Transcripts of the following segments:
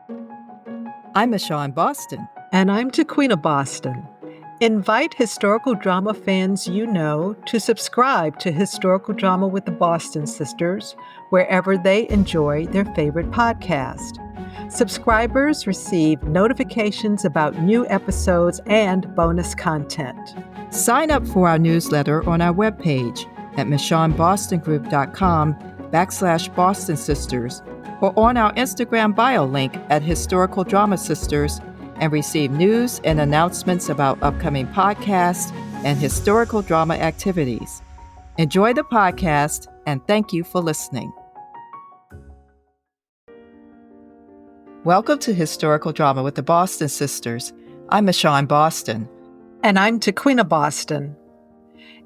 I'm Michelle in Boston. And I'm Tequina Boston. Invite historical drama fans you know to subscribe to Historical Drama with the Boston Sisters wherever they enjoy their favorite podcast. Subscribers receive notifications about new episodes and bonus content. Sign up for our newsletter on our webpage at michonbostongroup.com/Boston Sisters or on our Instagram bio link at Historical Drama Sisters and receive news and announcements about upcoming podcasts and historical drama activities. Enjoy the podcast, and thank you for listening. Welcome to Historical Drama with the Boston Sisters. I'm Michelle in Boston. And I'm Tequina Boston.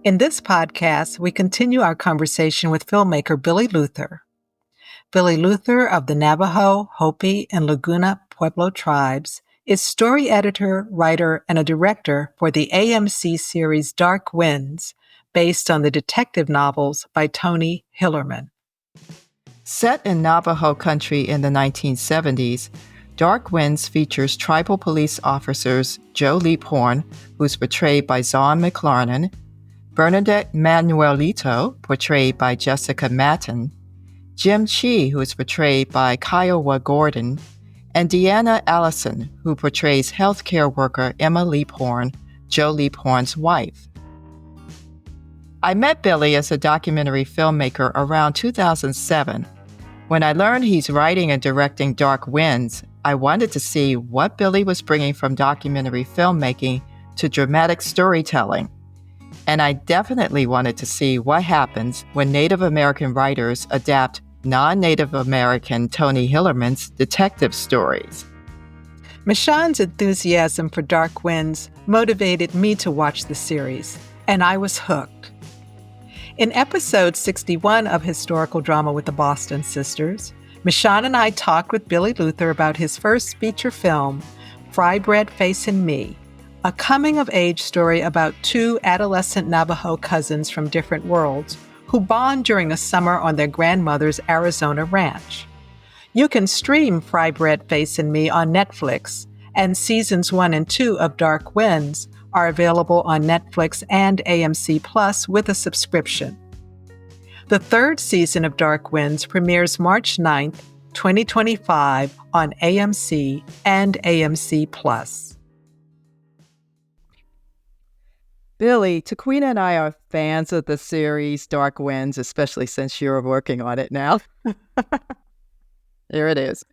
In this podcast, we continue our conversation with filmmaker Billy Leaphorn. Billy Leaphorn of the Navajo, Hopi, and Laguna Pueblo tribes is story editor, writer, and a director for the AMC series Dark Winds, based on the detective novels by Tony Hillerman. Set in Navajo country in the 1970s, Dark Winds features tribal police officers Joe Leaphorn, who's portrayed by Zahn McClarnon, Bernadette Manuelito, portrayed by Jessica Matten, Jim Chee, who is portrayed by Kiowa Gordon, and Deanna Allison, who portrays healthcare worker Emma Leaphorn, Joe Leaphorn's wife. I met Billy as a documentary filmmaker around 2007. When I learned he's writing and directing Dark Winds, I wanted to see what Billy was bringing from documentary filmmaking to dramatic storytelling. And I definitely wanted to see what happens when Native American writers adapt non-Native American Tony Hillerman's detective stories. Michonne's enthusiasm for Dark Winds motivated me to watch the series, and I was hooked. In episode 61 of Historical Drama with the Boston Sisters, Michonne and I talked with Billy Leaphorn about his first feature film, Fry Bread Facin' Me, a coming-of-age story about two adolescent Navajo cousins from different worlds who bond during a summer on their grandmother's Arizona ranch. You can stream Fry Bread Facin' Me on Netflix, and seasons 1 and 2 of Dark Winds are available on Netflix and AMC Plus with a subscription. The third season of Dark Winds premieres March 9th, 2025 on AMC and AMC Plus. Billy, Tequina and I are fans of the series Dark Winds, especially since you're working on it now. There it is.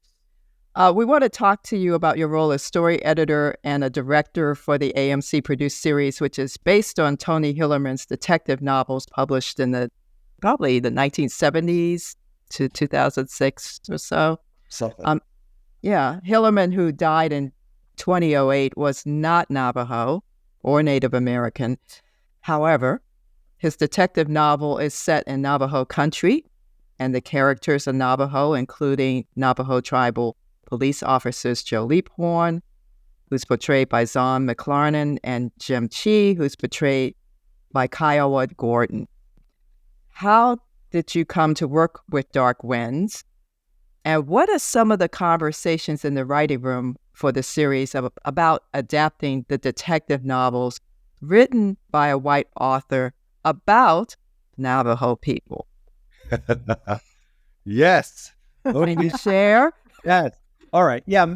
We want to talk to you about your role as story editor and a director for the AMC-produced series, which is based on Tony Hillerman's detective novels published in probably the 1970s to 2006 or so. Something. Hillerman, who died in 2008, was not Navajo or Native American. However, his detective novel is set in Navajo country, and the characters are Navajo, including Navajo tribal police officers Joe Leaphorn, who's portrayed by Zahn McClarnon, and Jim Chee, who's portrayed by Kiowa Gordon. How did you come to work with Dark Winds? And what are some of the conversations in the writing room for the series about adapting the detective novels written by a white author about Navajo people? Yes. Can you share? Yes. All right. Yeah.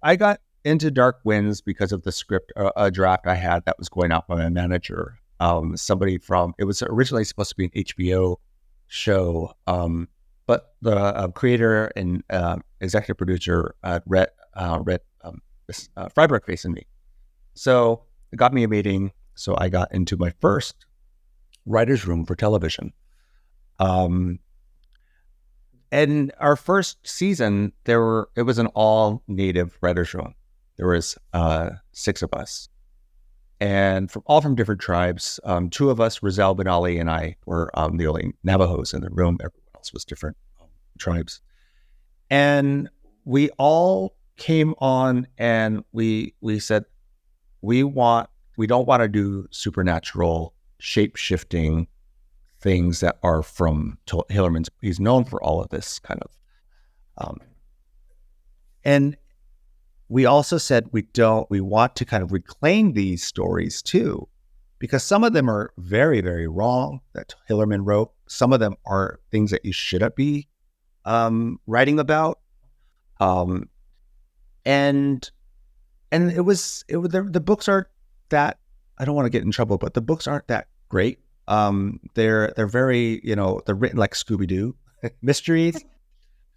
I got into Dark Winds because of the script, a draft I had that was going out by my manager. It was originally supposed to be an HBO show, but the creator and executive producer read Fry Bread Facin' Me. So it got me a meeting. So I got into my first writer's room for television. And our first season, it was an all native writer's room. There was 6 of us, and from different tribes. 2 of us, Rizal Benali and I, were the only Navajos in the room. Everyone else was different tribes, and we all came on and we said we don't want to do supernatural shape-shifting things that are from Hillerman's. He's known for all of this kind of And we also said we want to kind of reclaim these stories too, because some of them are very, very wrong that Hillerman wrote. Some of them are things that you shouldn't be writing about. And the books aren't that, I don't want to get in trouble, but the books aren't that great. They're very, they're written like Scooby-Doo mysteries.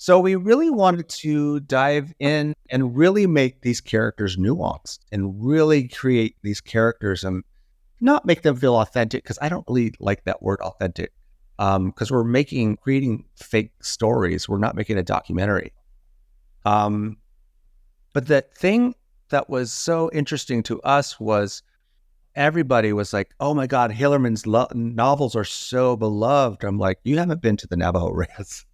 So we really wanted to dive in and really make these characters nuanced and really create these characters and not make them feel authentic, because I don't really like that word authentic, because we're creating fake stories. We're not making a documentary. But the thing that was so interesting to us was everybody was like, oh my God, Hillerman's novels are so beloved. I'm like, you haven't been to the Navajo Res.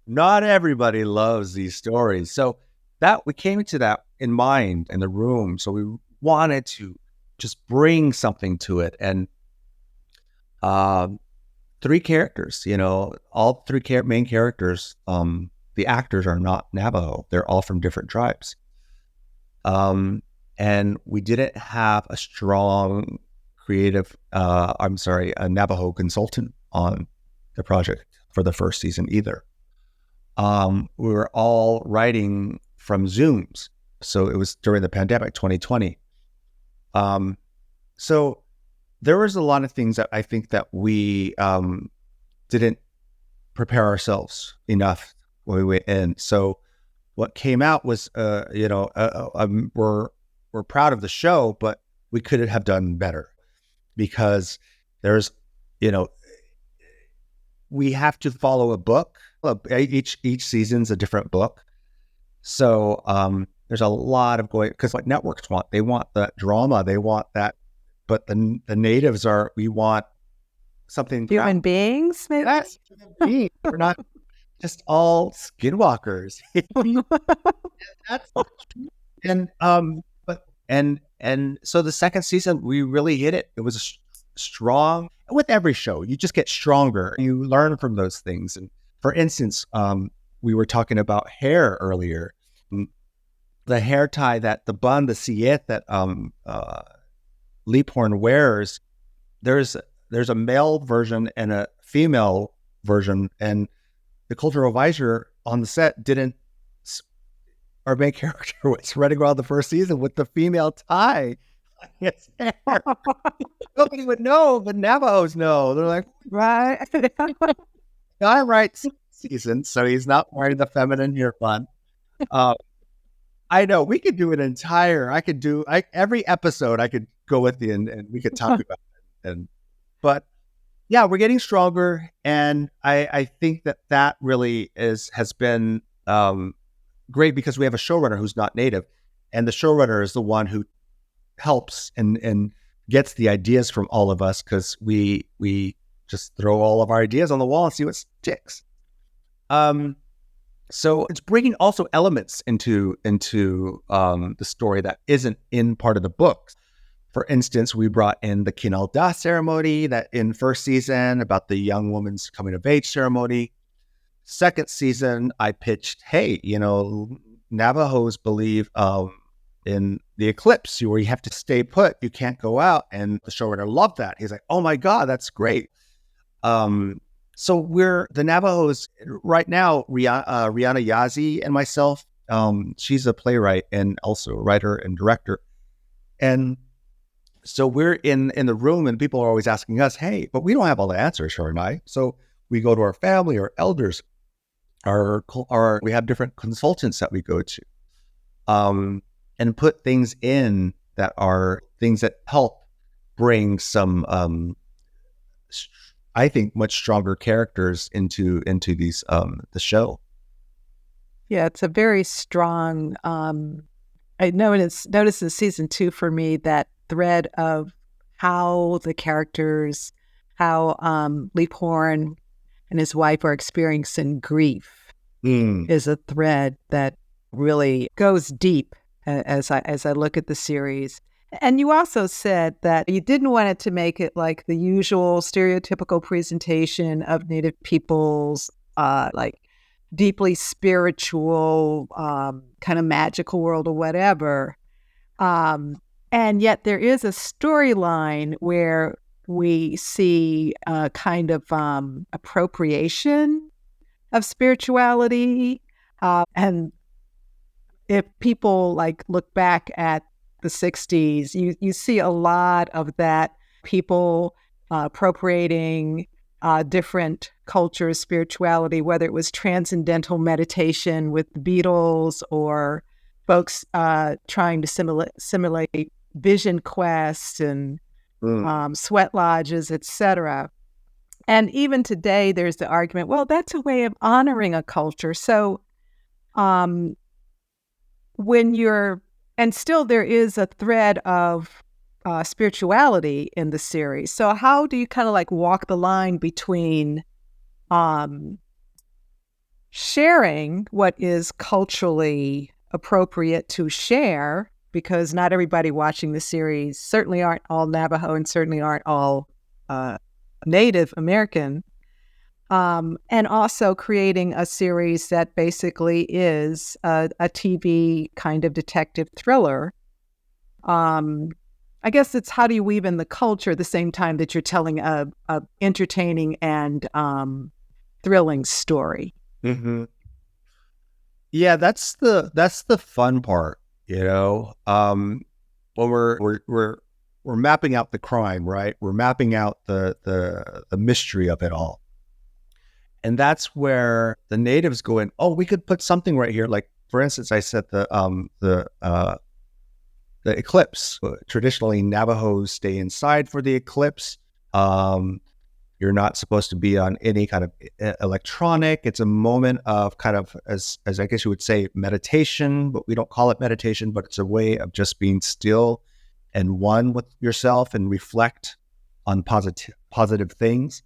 Not everybody loves these stories. So that we came to that in mind in the room. So we wanted to just bring something to it. And 3 characters, all 3 main characters, the actors are not Navajo. They're all from different tribes. And we didn't have a strong a Navajo consultant on the project for the first season either. We were all writing from Zooms. So it was during the pandemic, 2020. So there was a lot of things that I think that we didn't prepare ourselves enough when we went in. So what came out was, we're proud of the show, but we could have done better, because there's, we have to follow a book. Each season's a different book. So there's a lot of because what networks want, they want that drama, they want that, but the natives we want something. Human beings, maybe? Yes, human beings. We're not just all skinwalkers. And so the second season, we really hit it. It was strong. With every show, you just get stronger. You learn from those things. And for instance, we were talking about hair earlier. The hair tie the siet that Leaphorn wears, there's a male version and a female version, and the cultural advisor on the set our main character was running around the first season with the female tie on his hair. Nobody would know, but Navajos know. They're like, right. I write season, so he's not wearing the feminine hair bun. I know we could do every episode I could go with you and we could talk about it. But yeah, we're getting stronger. And I think that really has been great, because we have a showrunner who's not native, and the showrunner is the one who helps and gets the ideas from all of us, because we just throw all of our ideas on the wall and see what sticks. So it's bringing also elements into the story that isn't in part of the books. For instance, we brought in the Kinalda ceremony that in first season, about the young woman's coming of age ceremony. Second season, I pitched, hey, Navajos believe in the eclipse, where you have to stay put, you can't go out. And the showrunner loved that. He's like, oh my God, that's great. So we're the Navajos right now. Rihanna Yazi and myself, she's a playwright and also a writer and director. And so we're in the room, and people are always asking us, hey, but we don't have all the answers, Shar and I. So we go to our family, our elders, we have different consultants that we go to, and put things in that are things that help bring some, I think, much stronger characters into these the show. Yeah, it's a very strong. I noticed in season 2 for me that thread of how the characters, how Leaphorn and his wife are experiencing grief is a thread that really goes deep as I look at the series. And you also said that you didn't want it to make it like the usual stereotypical presentation of Native peoples, like deeply spiritual, kind of magical world or whatever. And yet there is a storyline where we see a kind of appropriation of spirituality. And if people like look back at the 60s, you see a lot of that, people appropriating different cultures, spirituality, whether it was transcendental meditation with the Beatles or folks trying to simulate vision quests and sweat lodges, etc. And even today, there's the argument, well, that's a way of honoring a culture. So when you're, and still there is a thread of spirituality in the series. So how do you kind of like walk the line between sharing what is culturally appropriate to share, because not everybody watching the series certainly aren't all Navajo and certainly aren't all Native American, and also creating a series that basically is a TV kind of detective thriller. I guess it's how do you weave in the culture at the same time that you're telling a entertaining and thrilling story. Mm-hmm. Yeah, that's the fun part, you know. When we're mapping out the crime, right? We're mapping out the mystery of it all. And that's where the natives go in, oh, we could put something right here. Like, for instance, I said the eclipse. Traditionally, Navajos stay inside for the eclipse. You're not supposed to be on any kind of electronic. It's a moment of kind of, as I guess you would say, meditation, but we don't call it meditation, but it's a way of just being still and one with yourself and reflect on positive things.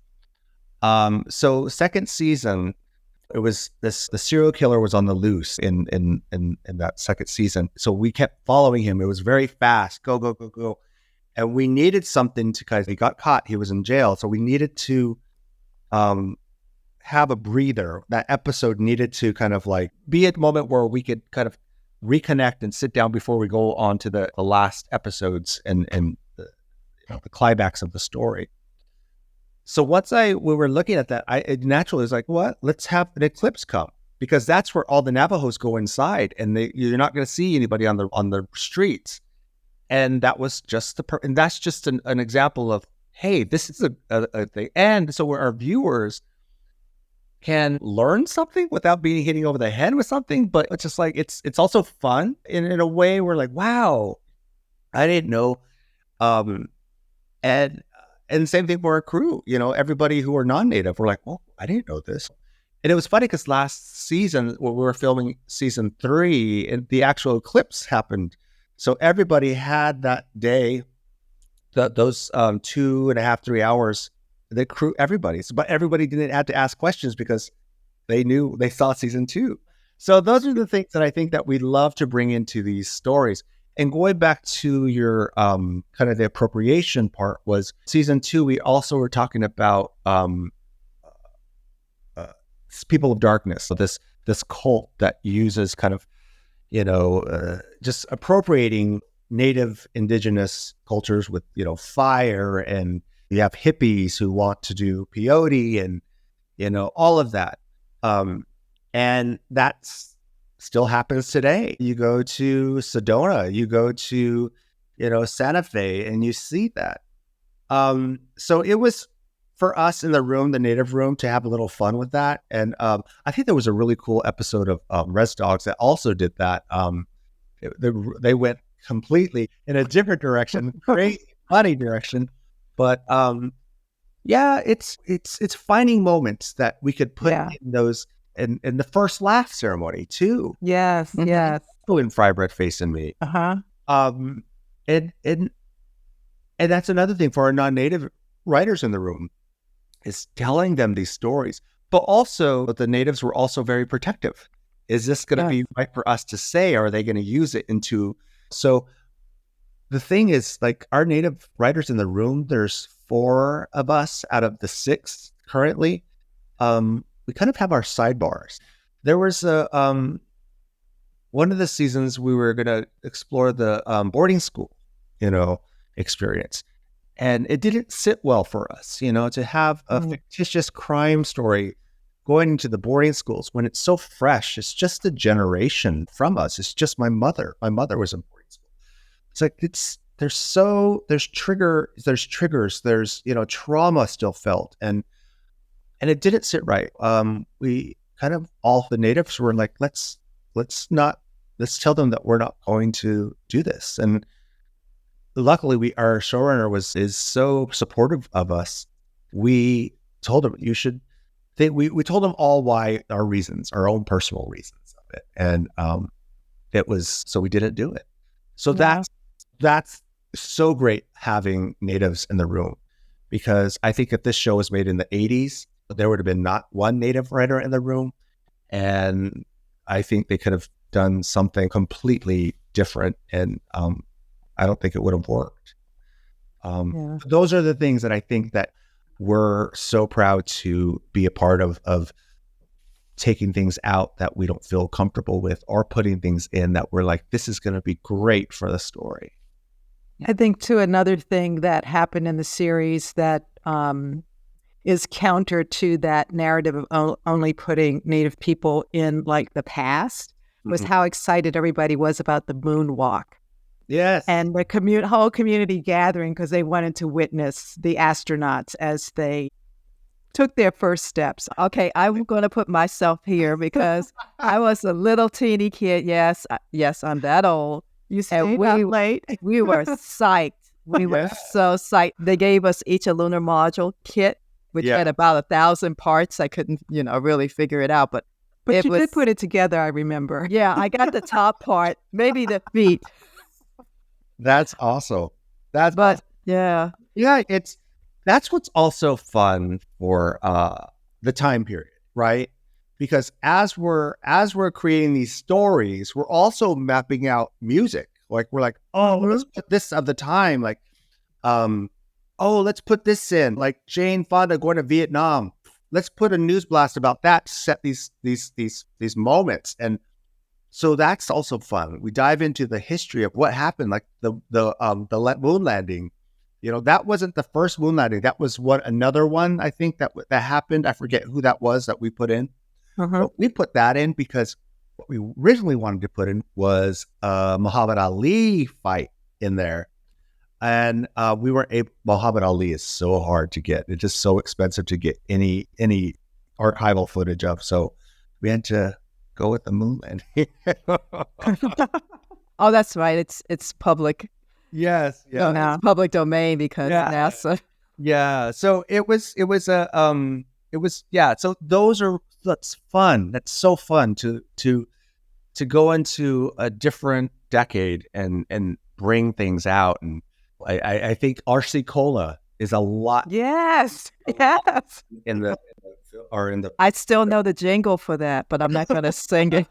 So second season, it was the serial killer was on the loose in that second season. So we kept following him. It was very fast, go, go, go, go. And we needed something to, because he got caught, he was in jail. So we needed to have a breather. That episode needed to kind of like be a moment where we could kind of reconnect and sit down before we go on to the last episodes and the climax of the story. So once we were looking at that, it naturally was like, what? Let's have an eclipse come, because that's where all the Navajos go inside, and you're not going to see anybody on the streets. And that was just and that's just an example of, hey, this is a thing. And so where our viewers can learn something without being hitting over the head with something, but it's just like, it's also fun in a way. We're like, wow, I didn't know. And same thing for our crew, you know, everybody who are non-native, we're like, well, I didn't know this. And it was funny because last season, when we were filming season 3, and the actual eclipse happened. So everybody had that day, those 2.5, 3 hours, the crew, but everybody didn't have to ask questions because they knew, they saw season 2. So those are the things that I think that we love to bring into these stories. And going back to your kind of the appropriation part, was season 2, we also were talking about people of darkness. So this cult that uses kind of, you know, just appropriating native indigenous cultures with, you know, fire, and you have hippies who want to do peyote and, you know, all of that. And that's still happens today. You go to Sedona, you go to, you know, Santa Fe, and you see that. So it was for us in the room, the native room, to have a little fun with that. And I think there was a really cool episode of Res Dogs that also did that. They went completely in a different direction, great, funny direction. But yeah, it's finding moments that we could put in those. And the first laugh ceremony too. Yes, yes. In Fry Bread Face and Me. And that's another thing for our non-native writers in the room, is telling them these stories. But also, the natives were also very protective. Is this going to be right for us to say? Or are they going to use it into? So the thing is, like, our native writers in the room, there's 4 of us out of the 6 currently. We kind of have our sidebars. there was a one of the seasons we were going to explore the boarding school, experience. And it didn't sit well for us, to have a fictitious crime story going into the boarding schools when it's so fresh. It's just a generation from us. It's just my mother. My mother was in boarding school. It's like, there's triggers, there's, trauma still felt. And it didn't sit right. We kind of, all the natives were like, let's tell them that we're not going to do this. And luckily, our showrunner is so supportive of us. We told him we told him all why our reasons, our own personal reasons of it, and so we didn't do it. So that's so great having natives in the room, because I think if this show was made in the 80s, there would have been not one native writer in the room, and I think they could have done something completely different, and I don't think it would have worked. Those are the things that I think that we're so proud to be a part of taking things out that we don't feel comfortable with, or putting things in that we're like, this is going to be great for the story. I think, too, another thing that happened in the series that is counter to that narrative of only putting Native people in, like, the past, was how excited everybody was about the moonwalk. Yes. And the whole community gathering because they wanted to witness the astronauts as they took their first steps. Okay, I'm going to put myself here because I was a little teeny kid. Yes, I'm that old. You stayed up late. We were psyched. We were so psyched. They gave us each a lunar module kit, which had about 1,000 parts. I couldn't, really figure it out. But you did put it together, I remember. Yeah, I got the top part, maybe the feet. That's awesome. That's what's also fun for the time period, right? Because as we're creating these stories, we're also mapping out music. Like we're like, let's put this of the time. Like, let's put this in. Like Jane Fonda going to Vietnam. Let's put a news blast about that to set these moments. And so that's also fun. We dive into the history of what happened, like the moon landing. That wasn't the first moon landing. That was another one, I think, that happened. I forget who that was that we put in. But we put that in because what we originally wanted to put in was a Muhammad Ali fight in there. And we weren't able. Muhammad Ali is so hard to get. It's just so expensive to get any archival footage of. So we had to go with the moon landing. Oh, that's right. It's public. Yes. Yeah. It's public domain because NASA. Yeah. So So that's fun. That's so fun to go into a different decade and bring things out. And I think R.C. Cola is a lot. Yes. In the. I still know the jingle for that, but I'm not going to sing it.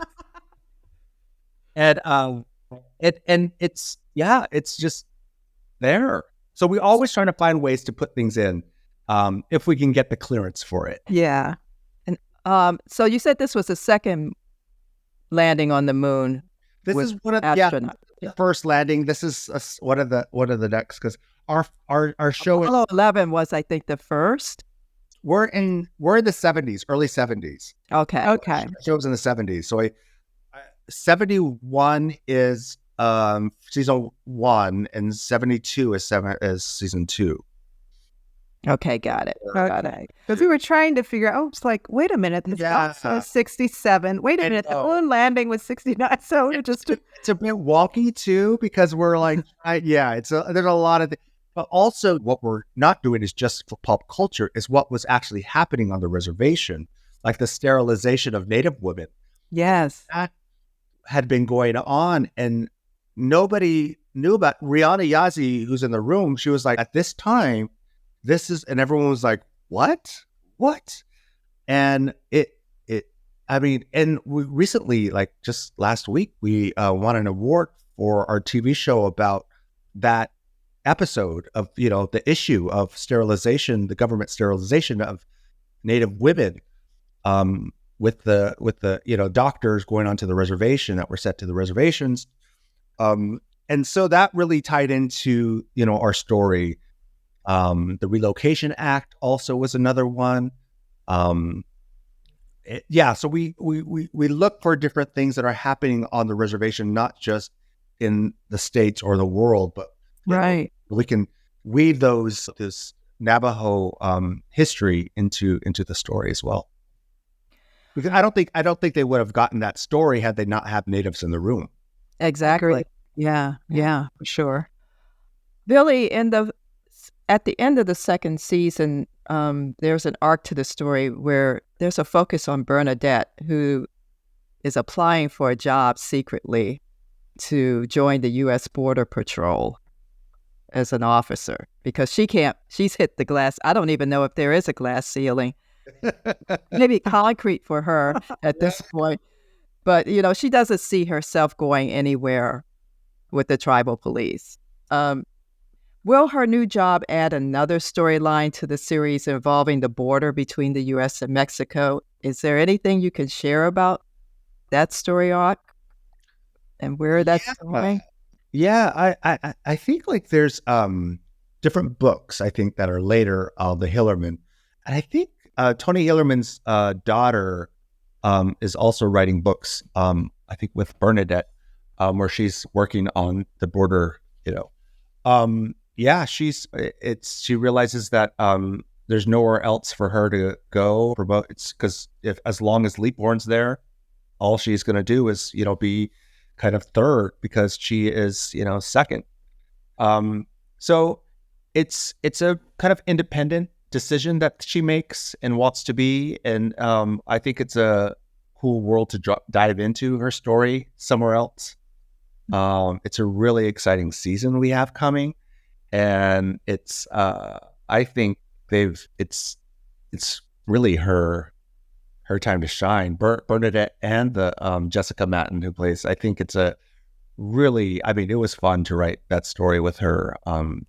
And it's just there. So we always trying to find ways to put things in, if we can get the clearance for it. Yeah. And so you said this was the second landing on the moon. This is one of the first landing. This is one of the next, because our show Apollo 11 was, I think, the first. We're in the 70s, early 70s. Okay. Our show was in the 70s. So 71 is season 1, and 72 is season 2. Okay, got it. Because we were trying to figure out, it's like, wait a minute, this was 67. Wait a minute, the moon landing was 69. So it's a bit wonky too, because we're like, there's a lot of but also what we're not doing is just for pop culture, is what was actually happening on the reservation, like the sterilization of Native women. Yes. That had been going on, and nobody knew about. Rihanna Yazzie, who's in the room, she was like, at this time, and everyone was like, what? And and we recently, like just last week, we won an award for our TV show about that episode of, the issue of sterilization, the government sterilization of Native women. with the doctors going onto the reservation that were set to the reservations. And so that really tied into, our story. The Relocation Act also was another one. So we look for different things that are happening on the reservation, not just in the States or the world, but right. We can weave this Navajo history into the story as well. Because I don't think they would have gotten that story had they not had natives in the room. Exactly. Agreed. Yeah, for sure. Billy, at the end of the second season, there's an arc to the story where there's a focus on Bernadette, who is applying for a job secretly to join the U.S. Border Patrol as an officer, because she's hit the glass. I don't even know if there is a glass ceiling. Maybe concrete for her at this point. But, she doesn't see herself going anywhere with the tribal police. Will her new job add another storyline to the series involving the border between the U.S. and Mexico? Is there anything you can share about that story arc and where that's going? Yeah, I think there's different books, I think, that are later, the Hillerman. And I think Tony Hillerman's daughter is also writing books, I think with Bernadette, where she's working on the border, she realizes that there's nowhere else for her to go promote. It's because as long as Leaphorn's there, all she's going to do is, be kind of third, because she is, second. So it's a kind of independent decision that she makes and wants to be. And I think it's a cool world to dive into her story somewhere else. It's a really exciting season we have coming. And it's, I think it's really her time to shine. Bernadette and the Jessica Matten, who plays, I think it's it was fun to write that story with her,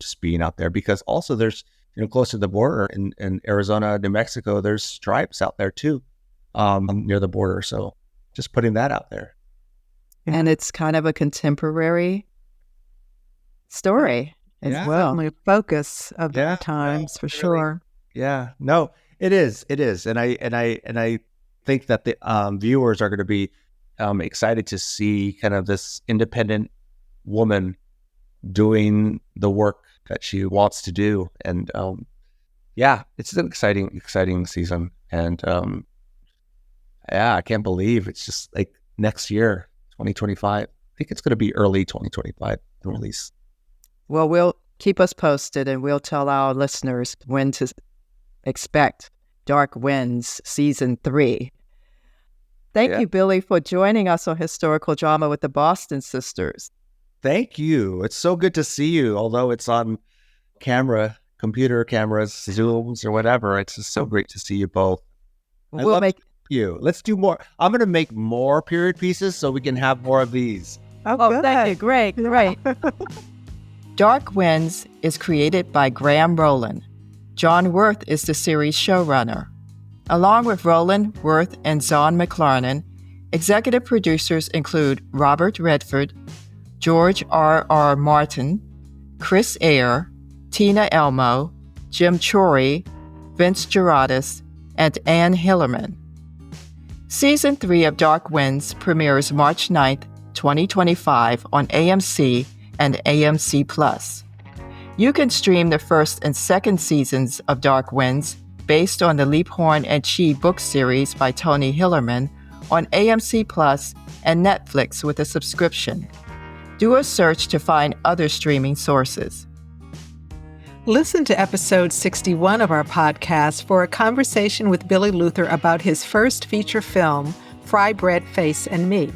just being out there, because also there's, close to the border in Arizona, New Mexico, there's tribes out there too, near the border. So just putting that out there. And it's kind of a contemporary story as well. Certainly a focus of the times, for sure. Yeah, no, it is, and I think that the viewers are going to be excited to see kind of this independent woman doing the work that she wants to do, and it's an exciting season, and I can't believe it's just next year, 2025. I think it's going to be early 2025 the release. Well, we'll keep us posted, and we'll tell our listeners when to expect Dark Winds Season 3. Thank you, Billy, for joining us on Historical Drama with the Boston Sisters. Thank you. It's so good to see you, although it's on computer cameras, Zooms, or whatever. It's just so great to see you both. We'll make you. Let's do more. I'm going to make more period pieces so we can have more of these. Oh, thank you. Great. Dark Winds is created by Graham Rowland. John Worth is the series showrunner. Along with Rowland, Worth, and Zahn McClarnon, executive producers include Robert Redford, George R.R. Martin, Chris Eyre, Tina Elmo, Jim Chee, Vince Gerardis, and Ann Hillerman. Season 3 of Dark Winds premieres March 9th, 2025 on AMC and AMC+. You can stream the first and second seasons of Dark Winds based on the Leaphorn and Chee book series by Tony Hillerman on AMC+ and Netflix with a subscription. Do a search to find other streaming sources. Listen to episode 61 of our podcast for a conversation with Billy Luther about his first feature film, Fry Bread, Face, and Me.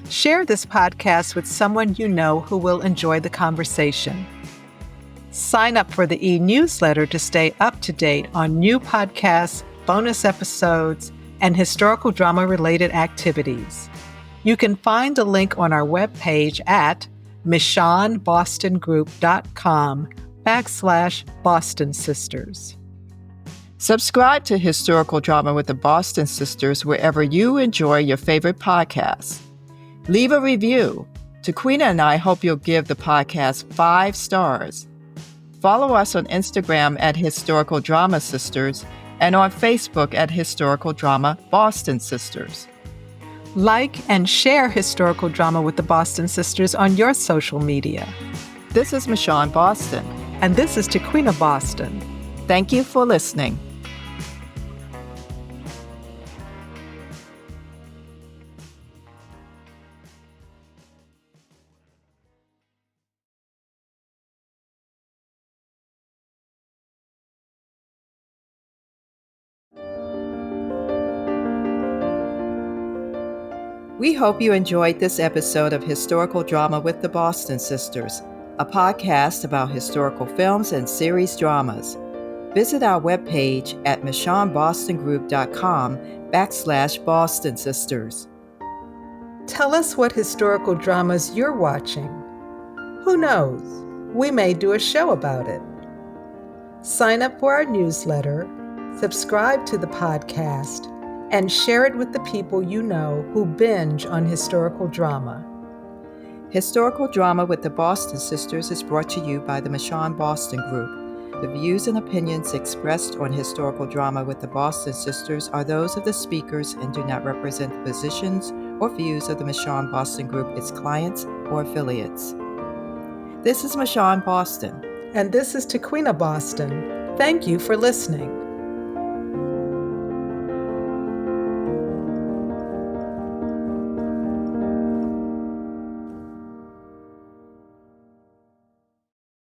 Share this podcast with someone you know who will enjoy the conversation. Sign up for the e-newsletter to stay up to date on new podcasts, bonus episodes, and historical drama-related activities. You can find a link on our webpage at MichonBostonGroup.com/Boston Sisters. Subscribe to Historical Drama with the Boston Sisters wherever you enjoy your favorite podcasts. Leave a review. Tequina and I hope you'll give the podcast 5 stars. Follow us on Instagram at Historical Drama Sisters and on Facebook at Historical Drama Boston Sisters. Like and share Historical Drama with the Boston Sisters on your social media. This is Michonne Boston. And this is Tequina Boston. Thank you for listening. We hope you enjoyed this episode of Historical Drama with the Boston Sisters, a podcast about historical films and series dramas. Visit our webpage at michonnebostongroup.com/Boston Sisters. Tell us what historical dramas you're watching. Who knows? We may do a show about it. Sign up for our newsletter, subscribe to the podcast, and share it with the people you know who binge on historical drama. Historical Drama with the Boston Sisters is brought to you by the Michonne Boston Group. The views and opinions expressed on Historical Drama with the Boston Sisters are those of the speakers and do not represent the positions or views of the Michonne Boston Group, its clients, or affiliates. This is Michonne Boston. And this is Tequina Boston. Thank you for listening.